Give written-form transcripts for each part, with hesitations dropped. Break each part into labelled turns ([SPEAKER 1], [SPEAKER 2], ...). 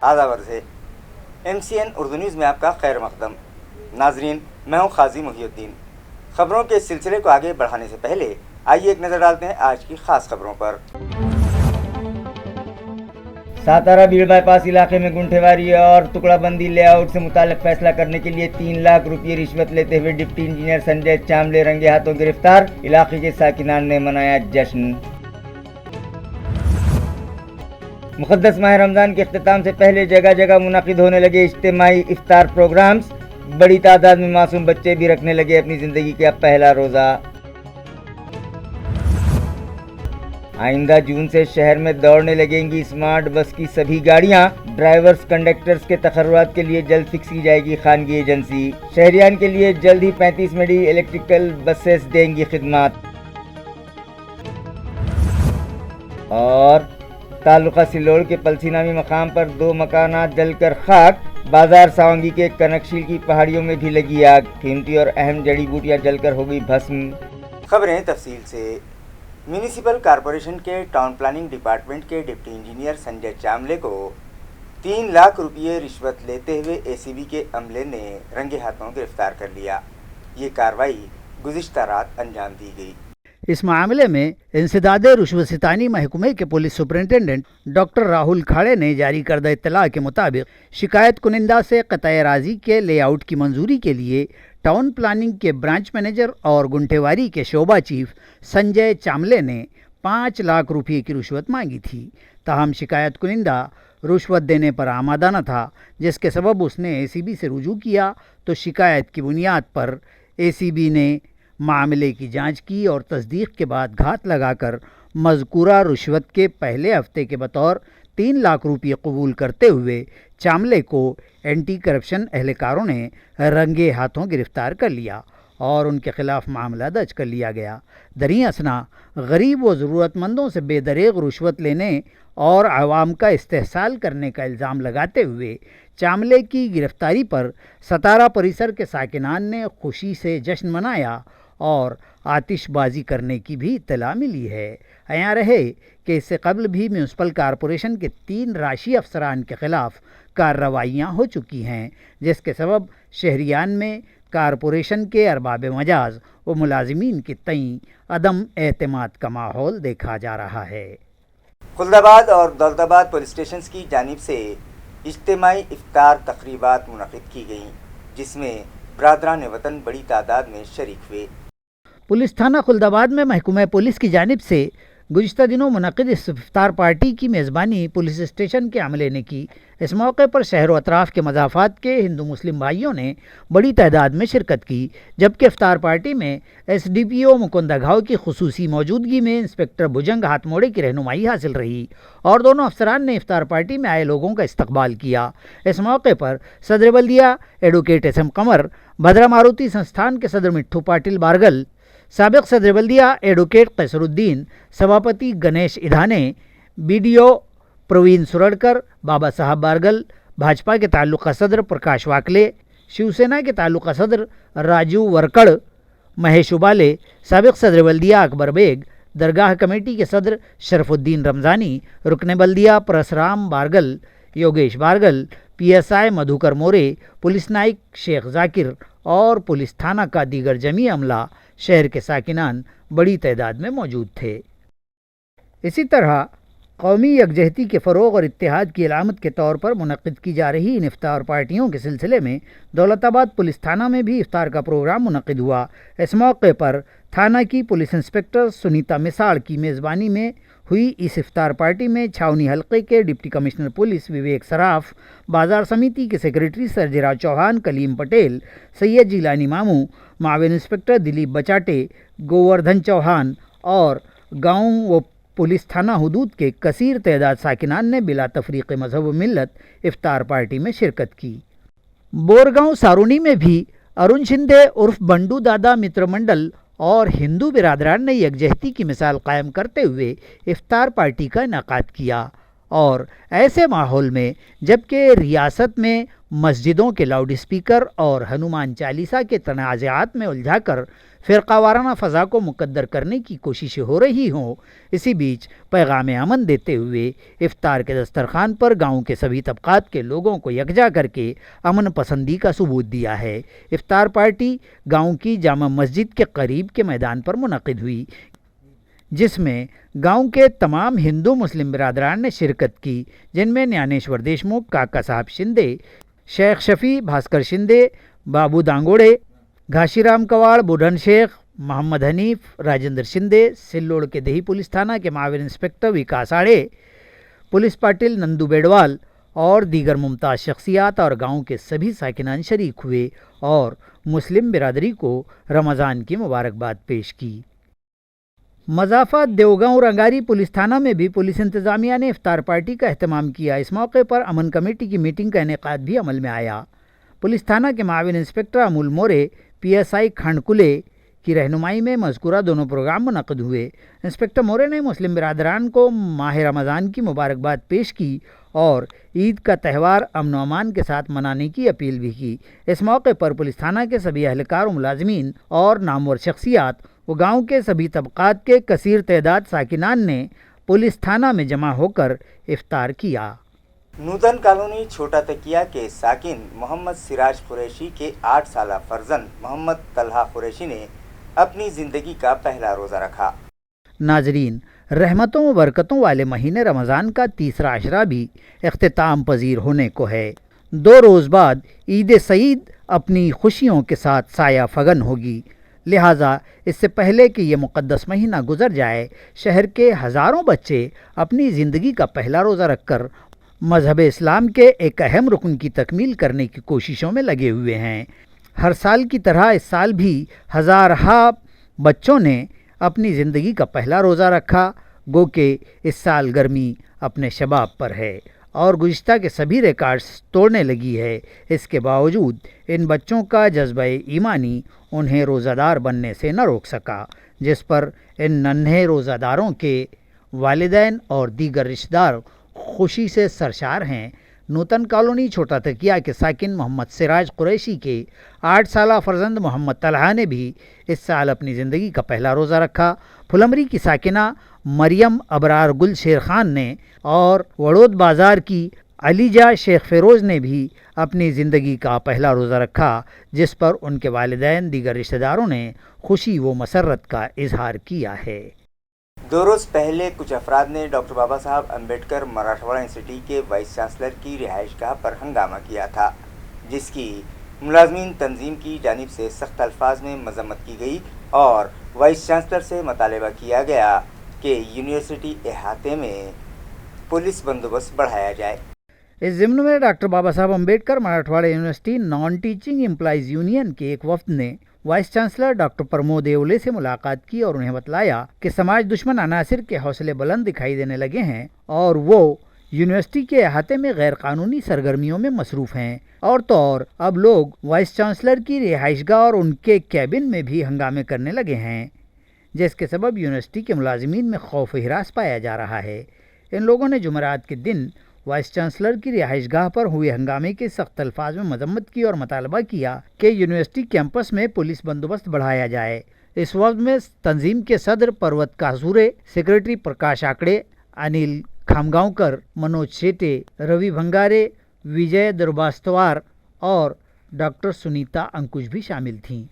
[SPEAKER 1] آداب عرض ہے MCN اردو نیوز میں آپ کا خیر مقدم. ناظرین، میں ہوں قاضی محی الدین. خبروں کے سلسلے کو آگے بڑھانے سے پہلے آئیے ایک نظر ڈالتے ہیں آج کی خاص خبروں پر. ساتارا بھیڑ بائی پاس علاقے میں گنٹھےواری اور ٹکڑا بندی لے آؤٹ سے متعلق فیصلہ کرنے کے لیے 3 لاکھ روپے رشوت لیتے ہوئے ڈپٹی انجینئر سنجے چاملے رنگے ہاتھوں گرفتار. علاقے کے ساکنان نے منایا جشن. مقدس ماہ رمضان کے اختتام سے پہلے جگہ جگہ منعقد ہونے لگے اجتماعی افطار پروگرامز. بڑی تعداد میں معصوم بچے بھی رکھنے لگے اپنی زندگی کا پہلا روزہ. آئندہ جون سے شہر میں دوڑنے لگیں گی اسمارٹ بس کی سبھی گاڑیاں. ڈرائیورز کنڈکٹرز کے تقررات کے لیے جلد فکس کی جائے گی خانگی ایجنسی. شہریان کے لیے جلد ہی 35 مڈی الیکٹریکل بسیں دیں گی خدمات. اور تعلقہ سلوڑ کے پلسی نامی مقام پر 2 مکانات جل کر خاک. بازار ساونگی کے کنکشیل کی پہاڑیوں میں بھی لگی آگ. قیمتی اور اہم جڑی بوٹیاں جل کر ہو گئی بھسم. خبریں تفصیل سے. میونسپل کارپوریشن کے ٹاؤن پلاننگ ڈپارٹمنٹ کے ڈپٹی انجینئر سنجے چاملے کو 3 لاکھ روپے رشوت لیتے ہوئے ACB کے عملے نے رنگے ہاتھوں گرفتار کر لیا. یہ کارروائی گزشتہ رات انجام دی گئی.
[SPEAKER 2] اس معاملے میں انسداد رشوت ستانی محکمے کے پولیس سپرنٹنڈنٹ ڈاکٹر راہل کھاڑے نے جاری کردہ اطلاع کے مطابق شکایت کنندہ سے قطع اراضی کے لے آؤٹ کی منظوری کے لیے ٹاؤن پلاننگ کے برانچ مینیجر اور گنٹھےواری کے شعبہ چیف سنجے چاملے نے 5 لاکھ روپے کی رشوت مانگی تھی. تاہم شکایت کنندہ رشوت دینے پر آمادہ نہ تھا، جس کے سبب اس نے ACB سے رجوع کیا تو شکایت کی بنیاد پر ACB نے معاملے کی جانچ کی اور تصدیق کے بعد گھات لگا کر مذکورہ رشوت کے پہلے ہفتے کے بطور 3 لاکھ روپے قبول کرتے ہوئے چاملے کو اینٹی کرپشن اہلکاروں نے رنگے ہاتھوں گرفتار کر لیا اور ان کے خلاف معاملہ درج کر لیا گیا. دریں اثنا غریب و ضرورت مندوں سے بے دریغ رشوت لینے اور عوام کا استحصال کرنے کا الزام لگاتے ہوئے چاملے کی گرفتاری پر ستارہ پریسر کے ساکنان نے خوشی سے جشن منایا اور آتش بازی کرنے کی بھی اطلاع ملی ہے. عیاں رہے کہ اس سے قبل بھی میونسپل کارپوریشن کے 3 راشی افسران کے خلاف کارروائیاں ہو چکی ہیں، جس کے سبب شہریان میں کارپوریشن کے ارباب مجاز و ملازمین کے تئیں عدم اعتماد کا ماحول دیکھا جا رہا ہے.
[SPEAKER 1] خلدآباد اور دولت آباد پولیس اسٹیشنز کی جانب سے اجتماعی افطار تقریبات منعقد کی گئیں، جس میں برادران وطن بڑی تعداد میں شریک ہوئے.
[SPEAKER 2] پولیس تھانہ خلدآباد میں محکمہ پولیس کی جانب سے گزشتہ دنوں منعقد اس افطار پارٹی کی میزبانی پولیس اسٹیشن کے عملے نے کی. اس موقع پر شہر و اطراف کے مضافات کے ہندو مسلم بھائیوں نے بڑی تعداد میں شرکت کی، جبکہ افطار پارٹی میں SDPO مکندہ گھاؤ کی خصوصی موجودگی میں انسپکٹر بھجنگ ہاتھ موڑے کی رہنمائی حاصل رہی اور دونوں افسران نے افطار پارٹی میں آئے لوگوں کا استقبال کیا. اس موقع پر صدر بلدیہ ایڈوکیٹ SM قمر، بھدرا ماروتی سنستھان کے صدر مٹھو پاٹل بارگل، سابق صدر بلدیہ ایڈوکیٹ قیصر الدین، سبھاپتی گنیش ادھانے، BDO پروین سرڑکر، بابا صاحب بارگل، بھاجپا کے تعلقہ صدر پرکاش واکلے، شیو سینا کے تعلقہ صدر راجو ورکڑ، مہیش ابالے، سابق صدر بلدیہ اکبر بیگ، درگاہ کمیٹی کے صدر شرف الدین رمضانی، رکن بلدیہ پرسرام بارگل، یوگیش بارگل، PSI مدھوکر مورے، پولیس نائک شیخ ذاکر اور پولیس تھانہ کا دیگر جمیع عملہ، شہر کے ساکنان بڑی تعداد میں موجود تھے. اسی طرح قومی یکجہتی کے فروغ اور اتحاد کی علامت کے طور پر منعقد کی جا رہی ان افطار پارٹیوں کے سلسلے میں دولت آباد پولیس تھانہ میں بھی افطار کا پروگرام منعقد ہوا. اس موقع پر تھانہ کی پولیس انسپکٹر سنیتا مساڑ کی میزبانی میں ہوئی اس افطار پارٹی میں چھاونی حلقے کے deputy commissioner police Vivek Saraf, بازار سمیتی کے سیکریٹری سرجیراؤ چوہان، کلیم پٹیل، سید جیلانی ماموں، معاون انسپکٹر دلیپ بچاٹے، گووردھن چوہان اور گاؤں و پولیس تھانہ حدود کے کثیر تعداد ساکنان نے بلا تفریق مذہب و ملت افطار پارٹی میں شرکت کی. بورگاؤں سارونی میں بھی ارون شندے عرف بنڈو دادا متر منڈل اور ہندو برادران نے یکجہتی کی مثال قائم کرتے ہوئے افطار پارٹی کا انعقاد کیا اور ایسے ماحول میں جبکہ ریاست میں مسجدوں کے لاؤڈ اسپیکر اور ہنومان چالیسا کے تنازعات میں الجھا کر فرقہ وارانہ فضا کو مقدر کرنے کی کوششیں ہو رہی ہوں، اسی بیچ پیغام امن دیتے ہوئے افطار کے دسترخوان پر گاؤں کے سبھی طبقات کے لوگوں کو یکجا کر کے امن پسندی کا ثبوت دیا ہے۔ افطار پارٹی گاؤں کی جامع مسجد کے قریب کے میدان پر منعقد ہوئی، جس میں گاؤں کے تمام ہندو مسلم برادران نے شرکت کی، جن میں نیانیشور دیشمکھ، کاکا صاحب شندے، شیخ شفیع، بھاسکر شندے، بابو دانگوڑے، گھاشی رام کواڑ، بوڈھن شیخ، محمد حنیف، راجندر شندے، سلوڑ کے دیہی پولیس تھانہ کے معاون انسپکٹر وکاس آڑے، پولیس پاٹل نندو بیڑوال اور دیگر ممتاز شخصیات اور گاؤں کے سبھی ساکنان شریک ہوئے اور مسلم برادری کو رمضان کی مبارکباد پیش کی۔ مضافات دیوگاؤں رنگاری پولیس تھانہ میں بھی پولیس انتظامیہ نے افطار پارٹی کا اہتمام کیا۔ اس موقع پر امن کمیٹی کی میٹنگ کا انعقاد بھی عمل میں آیا۔ پولیس تھانہ کے معاون inspector Amol More, P S I Khandkale کی رہنمائی میں مذکورہ دونوں پروگرام منعقد ہوئے۔ انسپکٹر مورے نے مسلم برادران کو ماہ رمضان کی مبارکباد پیش کی اور عید کا تہوار امن و امان کے ساتھ منانے کی اپیل بھی کی۔ اس موقع پر پولیس تھانہ کے سبھی اہلکار و ملازمین اور نامور شخصیات و گاؤں کے سبھی طبقات کے کثیر تعداد ساکنان نے پولیس تھانہ میں جمع ہو کر افطار کیا۔
[SPEAKER 1] نوتن کالونی چھوٹا تکیہ کے ساکن محمد سراج قریشی کے 8 سالہ فرزند محمد طلحہ قریشی نے اپنی زندگی کا پہلا روزہ رکھا۔
[SPEAKER 2] ناظرین، رحمتوں و برکتوں والے مہینے رمضان کا تیسرا عشرہ بھی اختتام پذیر ہونے کو ہے۔ 2 روز بعد عید سعید اپنی خوشیوں کے ساتھ سایہ فگن ہوگی، لہٰذا اس سے پہلے کہ یہ مقدس مہینہ گزر جائے، شہر کے ہزاروں بچے اپنی زندگی کا پہلا روزہ رکھ کر مذہب اسلام کے ایک اہم رکن کی تکمیل کرنے کی کوششوں میں لگے ہوئے ہیں۔ ہر سال کی طرح اس سال بھی ہزارہا بچوں نے اپنی زندگی کا پہلا روزہ رکھا، گو کہ اس سال گرمی اپنے شباب پر ہے اور گزشتہ کے سبھی ریکارڈز توڑنے لگی ہے۔ اس کے باوجود ان بچوں کا جذبہ ایمانی انہیں روزہ دار بننے سے نہ روک سکا، جس پر ان ننھے روزہ داروں کے والدین اور دیگر رشتہ دار خوشی سے سرشار ہیں۔ نوتن کالونی چھوٹا تکیہ کے ساکن محمد سراج قریشی کے 8 سالہ فرزند محمد طلحہ نے بھی اس سال اپنی زندگی کا پہلا روزہ رکھا۔ پھلمری کی ساکنہ مریم ابرار گل شیر خان نے اور وڑود بازار کی علیجہ شیخ فیروز نے بھی اپنی زندگی کا پہلا روزہ رکھا، جس پر ان کے والدین دیگر رشتہ داروں نے خوشی و مسرت کا اظہار کیا ہے۔
[SPEAKER 1] 2 روز پہلے کچھ افراد نے ڈاکٹر بابا صاحب امبیڈکر مراٹھواڑہ یونیورسٹی کے وائس چانسلر کی رہائش گاہ پر ہنگامہ کیا تھا، جس کی ملازمین تنظیم کی جانب سے سخت الفاظ میں مذمت کی گئی اور وائس چانسلر سے مطالبہ کیا گیا کہ یونیورسٹی احاطے میں پولیس بندوبست بڑھایا جائے۔
[SPEAKER 2] اس ضمن میں ڈاکٹر بابا Saheb Ambedkar Marathwada university naan teaching employees union کے ایک وفد نے وائس چانسلر ڈاکٹر پرمود ایولے سے ملاقات کی اور انہیں بتلایا کہ سماج دشمن عناصر کے حوصلے بلند دکھائی دینے لگے ہیں اور وہ یونیورسٹی کے احاطے میں غیر قانونی سرگرمیوں میں مصروف ہیں، اور تو اور اب لوگ وائس چانسلر کی رہائش گاہ اور ان کے کیبن میں بھی ہنگامے کرنے لگے ہیں، جس کے سبب یونیورسٹی کے ملازمین میں خوف و ہراس پایا جا رہا ہے۔ ان لوگوں نے جمعرات کے دن وائس چانسلر کی رہائش گاہ پر ہوئے ہنگامے کے سخت الفاظ میں مذمت کی اور مطالبہ کیا کہ یونیورسٹی کیمپس میں پولیس بندوبست بڑھایا جائے۔ اس وقت میں تنظیم کے صدر پروت کاسورے، سیکریٹری پرکاش آکڑے، انل کھامگاؤکر، منوج شیٹے، روی بھنگارے، وجے درباستوار اور ڈاکٹر سنیتا انکش بھی شامل تھیں۔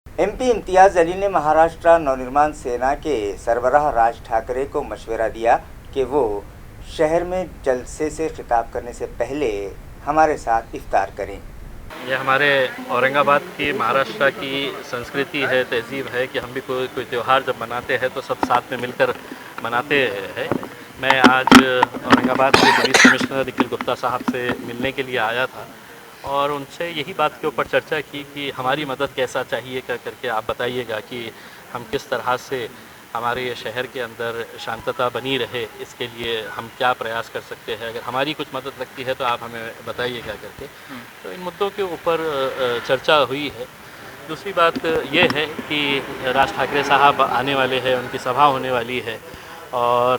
[SPEAKER 1] ایم پی امتیاز علی نے مہاراشٹر نونرمان سینا کے سربراہ راج ٹھاکرے کو مشورہ دیا کہ وہ شہر میں جلسے سے خطاب کرنے سے پہلے ہمارے ساتھ افطار کریں۔
[SPEAKER 3] یہ ہمارے اورنگ آباد کی مہاراشٹر کی سنسکرتی ہے، تہذیب ہے کہ ہم بھی کوئی تہوار جب مناتے ہیں تو سب ساتھ میں مل کر مناتے ہیں۔ میں آج اورنگ آباد کے پولیس کمشنر نکھل گپتا صاحب سے ملنے کے لیے آیا تھا اور ان سے یہی بات کے اوپر چرچا کی کہ ہماری مدد کیسا چاہیے کر کے آپ بتائیے گا کہ ہم کس طرح سے ہمارے یہ شہر کے اندر شانتتا بنی رہے، اس کے لیے ہم کیا پریاس کر سکتے ہیں۔ اگر ہماری کچھ مدد لگتی ہے تو آپ ہمیں بتائیے گا کر کے۔ تو ان مدعوں کے اوپر چرچا ہوئی ہے۔ دوسری بات یہ ہے کہ راج ٹھاکرے صاحب آنے والے ہیں، ان کی سبھا ہونے والی ہے اور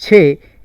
[SPEAKER 2] 6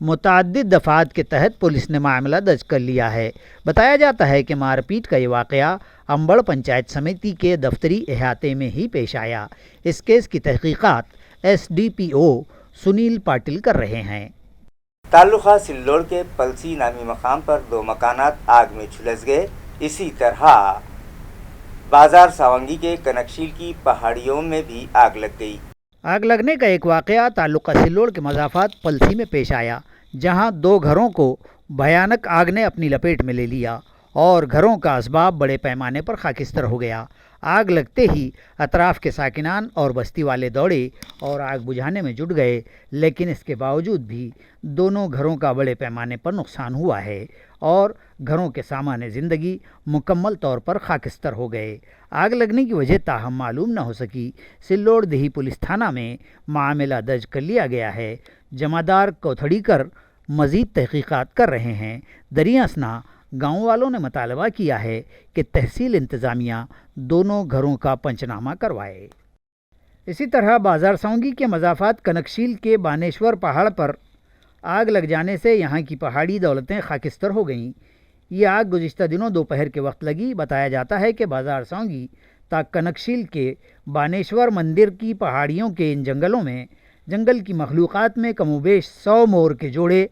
[SPEAKER 2] متعدد دفعات کے تحت پولیس نے معاملہ درج کر لیا ہے۔ بتایا جاتا ہے کہ مار پیٹ کا یہ واقعہ امبڑ پنچایت سمیتی کے دفتری احاطے میں ہی پیش آیا۔ اس کیس کی تحقیقات SDPO سنیل پاٹل کر رہے ہیں۔
[SPEAKER 1] تعلقہ سلوڑ کے پلسی نامی مقام پر 2 مکانات آگ میں جھلس گئے۔ اسی طرح بازار ساونگی کے کنکشیل کی پہاڑیوں میں بھی آگ لگ گئی۔
[SPEAKER 2] آگ لگنے کا ایک واقعہ تعلقہ سلوڑ کے مضافات پلسی میں پیش آیا، جہاں 2 گھروں کو بھیانک آگ نے اپنی لپیٹ میں لے لیا اور گھروں کا اسباب بڑے پیمانے پر خاکستر ہو گیا۔ آگ لگتے ہی اطراف کے ساکنان اور بستی والے دوڑے اور آگ بجھانے میں جٹ گئے، لیکن اس کے باوجود بھی دونوں گھروں کا بڑے پیمانے پر نقصان ہوا ہے اور گھروں کے سامان زندگی مکمل طور پر خاکستر ہو گئے۔ آگ لگنے کی وجہ تاہم معلوم نہ ہو سکی۔ سلوڑ دیہی پولیس تھانہ میں معاملہ درج کر لیا گیا ہے۔ جمعدار کوتھڑی کر مزید تحقیقات کر رہے ہیں۔ دریں اثنا گاؤں والوں نے مطالبہ کیا ہے کہ تحصیل انتظامیہ دونوں گھروں کا پنچنامہ کروائے۔ اسی طرح بازار ساونگی کے مضافات کنکشیل کے بانیشور پہاڑ پر آگ لگ جانے سے یہاں کی پہاڑی دولتیں خاکستر ہو گئیں۔ یہ آگ گزشتہ دنوں دوپہر کے وقت لگی۔ بتایا جاتا ہے کہ بازار ساونگی تا کنکشیل کے بانیشور مندر کی پہاڑیوں کے ان جنگلوں میں جنگل کی مخلوقات میں کم و بیش 100 مور کے جوڑے،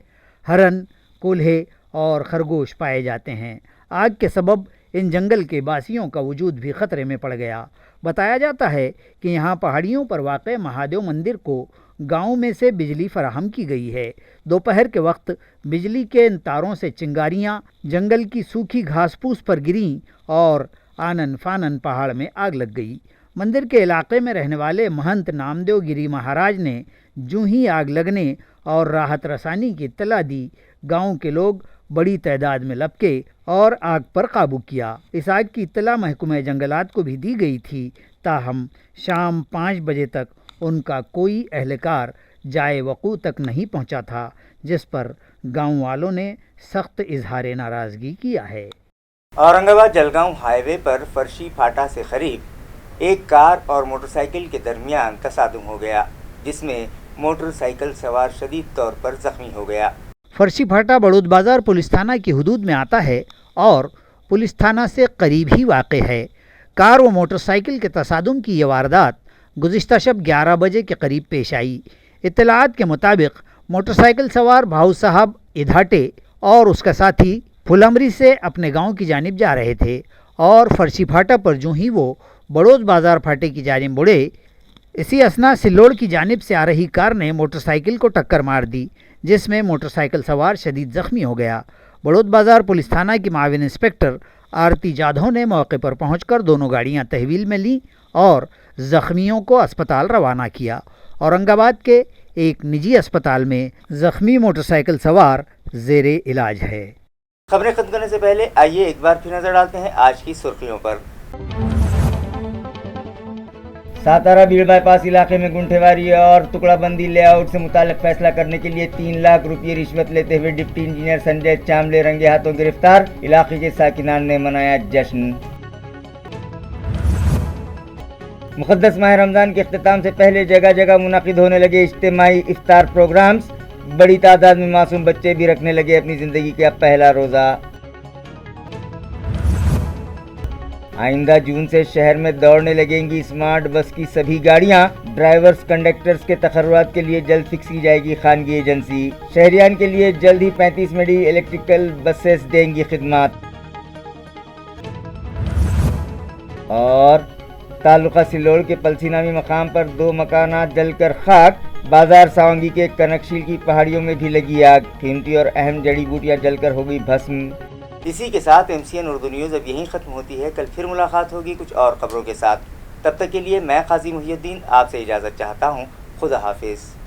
[SPEAKER 2] ہرن، کولہے اور خرگوش پائے جاتے ہیں۔ آگ کے سبب ان جنگل کے باسیوں کا وجود بھی خطرے میں پڑ گیا۔ بتایا جاتا ہے کہ یہاں پہاڑیوں پر واقع مہادیو مندر کو گاؤں میں سے بجلی فراہم کی گئی ہے۔ دوپہر کے وقت بجلی کے ان تاروں سے چنگاریاں جنگل کی سوکھی گھاس پھوس پر گریں اور آنن فانن پہاڑ میں آگ لگ گئی۔ مندر کے علاقے میں رہنے والے مہنت نامدیو گری مہاراج نے جوں ہی آگ لگنے اور راحت رسانی کی اطلاع دی، گاؤں کے لوگ بڑی تعداد میں لپکے اور آگ پر قابو کیا۔ اس آگ کی اطلاع محکمہ جنگلات کو بھی دی گئی تھی، تاہم شام 5 بجے تک ان کا کوئی اہلکار جائے وقوع تک نہیں پہنچا تھا، جس پر گاؤں والوں نے سخت اظہار ناراضگی کیا ہے۔
[SPEAKER 1] اورنگ آباد جلگاؤں ہائی وے پر فرشی پھاٹا سے قریب ایک کار اور موٹر سائیکل کے درمیان تصادم ہو گیا، جس میں موٹر سائیکل سوار شدید طور پر زخمی ہو گیا۔
[SPEAKER 2] فرشی پھاٹا بڑود بازار پولیس تھانہ کی حدود میں آتا ہے اور پولیس تھانہ سے قریب ہی واقع ہے۔ کار و موٹر سائیکل کے تصادم کی یہ واردات گزشتہ شب 11 بجے کے قریب پیش آئی۔ اطلاعات کے مطابق موٹر سائیکل سوار بھاؤ صاحب ادھاٹے اور اس کا ساتھی پھلمری سے اپنے گاؤں کی جانب جا رہے تھے اور فرشی پھاٹا پر جوں ہی وہ بڑود بازار پھاٹے کی جانب مڑے، اسی اسنا سلوڑ کی جانب سے آ رہی کار نے موٹر سائیکل کو ٹکر مار دی، جس میں موٹر سائیکل سوار شدید زخمی ہو گیا۔ بڑود بازار پولیس تھانہ کی معاون انسپکٹر آرتی جادھو نے موقع پر پہنچ کر دونوں گاڑیاں تحویل میں لیں اور زخمیوں کو اسپتال روانہ کیا۔ اورنگ آباد کے ایک نجی اسپتال میں زخمی موٹر سائیکل سوار زیر علاج ہے۔
[SPEAKER 1] خبریں ختم کرنے سے پہلے آئیے ایک بار پھر نظر ڈالتے ہیں آج کی سرخیوں پر۔ ساتارا بھیڑ بائی پاس علاقے میں گنٹھے واری اور ٹکڑا بندی لے آؤٹ سے متعلق فیصلہ کرنے کے لیے 3 لاکھ روپے رشوت لیتے ہوئے ڈپٹی انجینئر سنجے چاملے رنگے ہاتھوں گرفتار، علاقے کے ساکنان نے منایا جشن۔ مقدس ماہ رمضان کے اختتام سے پہلے جگہ جگہ منعقد ہونے لگے اجتماعی افطار پروگرامز، بڑی تعداد میں معصوم بچے بھی رکھنے لگے اپنی زندگی کا پہلا روزہ۔ آئندہ جون سے شہر میں دوڑنے لگیں گی اسمارٹ بس کی سبھی گاڑیاں، ڈرائیورز کنڈکٹرز کے تقررات کے لیے جلد فکس کی جائے گی خانگی ایجنسی، شہریان کے لیے جلد ہی 35 مڈی الیکٹریکل بسیں دیں گی خدمات۔ اور تعلقہ سلوڑ کے پلسی نامی مقام پر 2 مکانات جل کر خاک، بازار ساونگی کے کنکشیل کی پہاڑیوں میں بھی لگی آگ، قیمتی اور اہم جڑی بوٹیاں جل کر ہو گئی بھسم۔ اسی کے ساتھ MCN اردو نیوز اب یہیں ختم ہوتی ہے۔ کل پھر ملاقات ہوگی کچھ اور خبروں کے ساتھ، تب تک کے لیے میں قاضی محی الدین آپ سے اجازت چاہتا ہوں۔ خدا حافظ۔